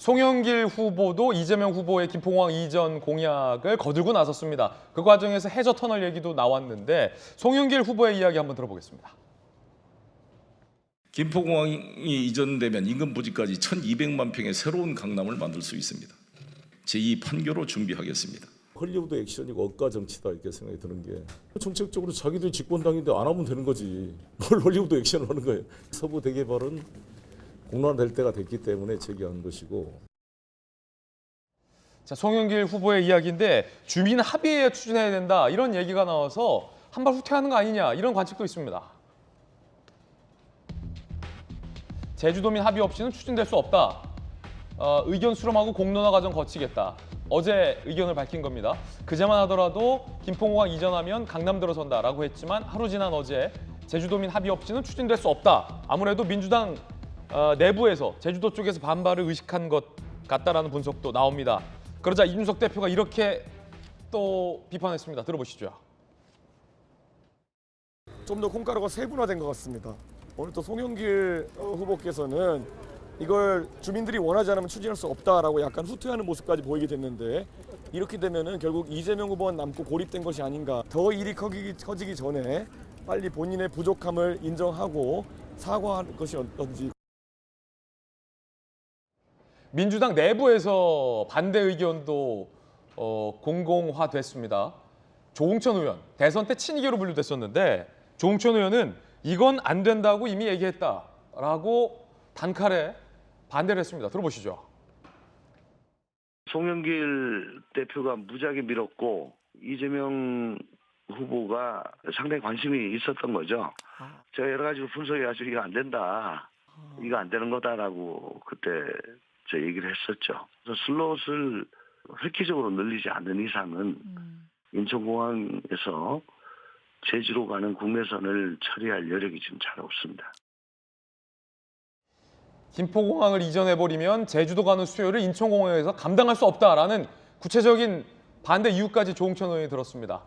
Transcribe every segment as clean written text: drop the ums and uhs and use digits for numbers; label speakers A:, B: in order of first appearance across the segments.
A: 송영길 후보도 이재명 후보의 김포공항 이전 공약을 거들고 나섰습니다. 그 과정에서 해저 터널 얘기도 나왔는데 송영길 후보의 이야기 한번 들어보겠습니다.
B: 김포공항이 이전되면 인근 부지까지 1,200만 평의 새로운 강남을 만들 수 있습니다. 제2 판교로 준비하겠습니다.
C: 헐리우드 액션이고 억가 정치다 이렇게 생각이 드는 게 정책적으로 자기들이 집권당인데 안 하면 되는 거지. 뭘 헐리우드 액션을 하는 거예요. 서부 대개발은 공론화될 때가 됐기 때문에 제기한 것이고.
A: 자, 송영길 후보의 이야기인데 주민 합의에 추진해야 된다 이런 얘기가 나와서 한 발 후퇴하는 거 아니냐 이런 관측도 있습니다. 제주도민 합의 없이는 추진될 수 없다. 의견 수렴하고 공론화 과정 거치겠다. 어제 의견을 밝힌 겁니다. 그제만 하더라도 김포공항 이전하면 강남 들어선다라고 했지만 하루 지난 어제 제주도민 합의 없이는 추진될 수 없다. 아무래도 민주당 내부에서 제주도 쪽에서 반발을 의식한 것 같다라는 분석도 나옵니다. 그러자 이준석 대표가 이렇게 또 비판했습니다. 들어보시죠.
D: 좀 더 콩가루가 세분화된 것 같습니다. 오늘 또 송영길 후보께서는 이걸 주민들이 원하지 않으면 추진할 수 없다라고 약간 후퇴하는 모습까지 보이게 됐는데 이렇게 되면은 결국 이재명 후보만 남고 고립된 것이 아닌가. 더 일이 커지기 전에 빨리 본인의 부족함을 인정하고 사과할 것이 어떤지.
A: 민주당 내부에서 반대 의견도 공공화됐습니다. 조홍천 의원, 대선 때 친이계로 분류됐었는데 조홍천 의원은 이건 안 된다고 이미 얘기했다라고 단칼에 반대를 했습니다. 들어보시죠.
E: 송영길 대표가 무지하게 밀었고 이재명 후보가 상당히 관심이 있었던 거죠. 제가 여러 가지 분석해가지고 이거 안 된다, 이거 안 되는 거다라고 그때 저 얘기를 했었죠. 그래서 슬롯을 획기적으로 늘리지 않는 이상은 인천공항에서 제주로 가는 국내선을 처리할 여력이 지금 잘 없습니다.
A: 김포공항을 이전해버리면 제주도 가는 수요를 인천공항에서 감당할 수 없다라는 구체적인 반대 이유까지 조홍천 의원이 들었습니다.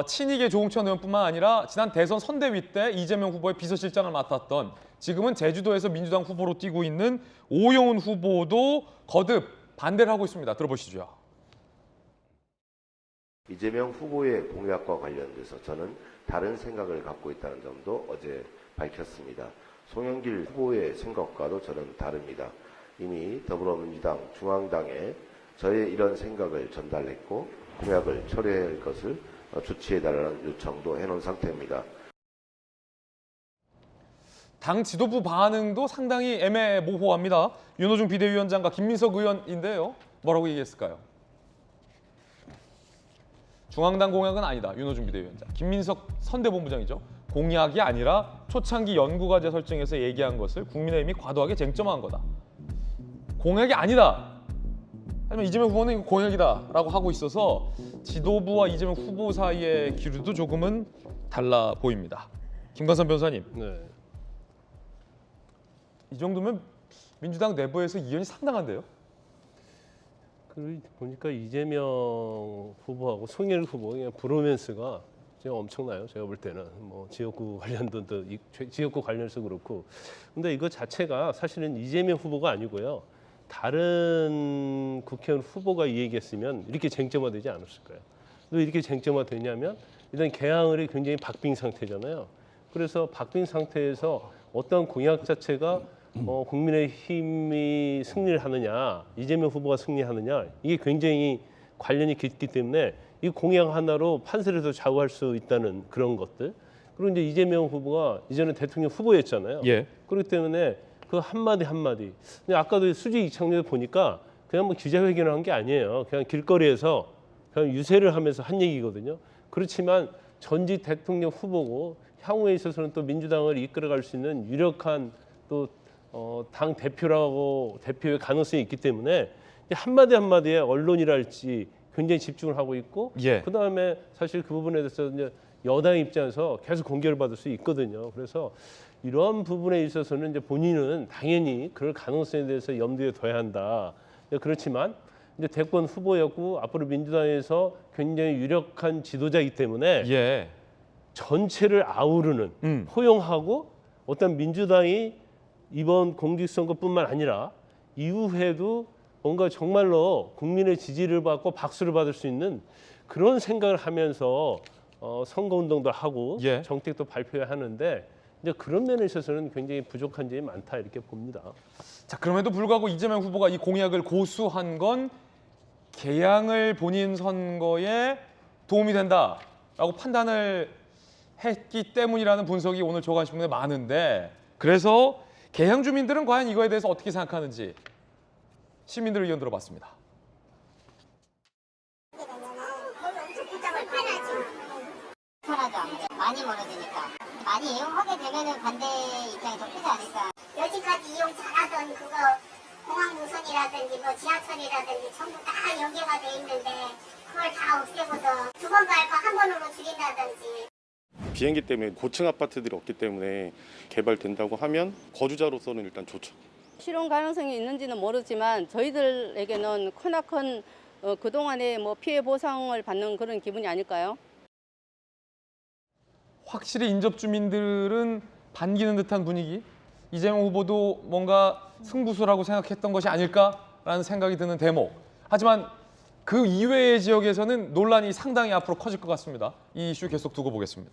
A: 친이계 조홍천 의원뿐만 아니라 지난 대선 선대위 때 이재명 후보의 비서실장을 맡았던 지금은 제주도에서 민주당 후보로 뛰고 있는 오영훈 후보도 거듭 반대를 하고 있습니다. 들어보시죠.
F: 이재명 후보의 공약과 관련돼서 저는 다른 생각을 갖고 있다는 점도 어제 밝혔습니다. 송영길 후보의 생각과도 저는 다릅니다. 이미 더불어민주당 중앙당에 저의 이런 생각을 전달했고 공약을 철회할 것을 조치해달라는 요청도 해놓은 상태입니다.
A: 당 지도부 반응도 상당히 애매모호합니다. 윤호중 비대위원장과 김민석 의원인데요. 뭐라고 얘기했을까요? 중앙당 공약은 아니다. 윤호중 비대위원장. 김민석 선대본부장이죠. 공약이 아니라 초창기 연구과제 설정에서 얘기한 것을 국민의힘이 과도하게 쟁점화한 거다. 공약이 아니다. 하지만 이재명 후보는 이거 공약이다라고 하고 있어서 지도부와 이재명 후보 사이의 기류도 조금은 달라 보입니다. 김관선 변호사님.
G: 네.
A: 이 정도면 민주당 내부에서 이견이 상당한데요?
G: 보니까 이재명 후보하고 송영길 후보 그냥 브로맨스가 지금 엄청나요. 제가 볼 때는 뭐 지역구 관련도 지역구 관련해서 그렇고, 근데 이거 자체가 사실은 이재명 후보가 아니고요. 다른 국회의원 후보가 이 얘기했으면 이렇게 쟁점화되지 않았을 거예요. 왜 이렇게 쟁점화되냐면 일단 개항을이 굉장히 박빙 상태잖아요. 그래서 박빙 상태에서 어떤 공약 자체가 국민의힘이 승리를 하느냐, 이재명 후보가 승리하느냐, 이게 굉장히 관련이 깊기 때문에 이 공약 하나로 판세를 더 좌우할 수 있다는 그런 것들. 그리고 이제 이재명 후보가 이전에 대통령 후보였잖아요.
A: 예.
G: 그렇기 때문에 그 한마디 한마디. 근데 아까도 수지 이창조에 보니까 그냥 뭐 기자회견을 한 게 아니에요. 그냥 길거리에서 그냥 유세를 하면서 한 얘기거든요. 그렇지만 전직 대통령 후보고 향후에 있어서는 또 민주당을 이끌어갈 수 있는 유력한 또 당 대표의 가능성이 있기 때문에 한마디 한마디에 언론이랄지 굉장히 집중을 하고 있고,
A: 예.
G: 그다음에 사실 그 부분에 대해서 이제 여당 입장에서 계속 공개를 받을 수 있거든요. 그래서 이런 부분에 있어서는 이제 본인은 당연히 그럴 가능성에 대해서 염두에 둬야 한다. 그렇지만 이제 대권 후보였고 앞으로 민주당에서 굉장히 유력한 지도자이기 때문에
A: 예.
G: 전체를 아우르는 포용하고 어떤 민주당이 이번 공직선거뿐만 아니라 이후에도 뭔가 정말로 국민의 지지를 받고 박수를 받을 수 있는 그런 생각을 하면서 선거운동도 하고
A: 예.
G: 정책도 발표해야 하는데 이제 그런 면에 있어서는 굉장히 부족한 점이 많다 이렇게 봅니다.
A: 자, 그럼에도 불구하고 이재명 후보가 이 공약을 고수한 건 개항을 본인 선거에 도움이 된다라고 판단을 했기 때문이라는 분석이 오늘 조간신문에 많은데, 그래서 개항 주민들은 과연 이거에 대해서 어떻게 생각하는지 시민들 의견 들어봤습니다.
H: 편하죠. 많이 멀어지니까. 많이 이용하게 되면은 반대 입장이 더 크지 않을까.
I: 여지까지 이용 잘하던 그거 공항 노선이라든지 뭐 지하철이라든지 전부 다 연계가 돼 있는데 그걸 다 없애고서 2번 밟고 한 번으로 줄인다든지.
J: 비행기 때문에 고층 아파트들이 없기 때문에 개발된다고 하면 거주자로서는 일단 좋죠.
K: 실현 가능성이 있는지는 모르지만 저희들에게는 크나큰 그동안의 뭐 피해 보상을 받는 그런 기분이 아닐까요?
A: 확실히 인접 주민들은 반기는 듯한 분위기. 이재명 후보도 뭔가 승부수라고 생각했던 것이 아닐까라는 생각이 드는 대목. 하지만 그 이외의 지역에서는 논란이 상당히 앞으로 커질 것 같습니다. 이 이슈 계속 두고 보겠습니다.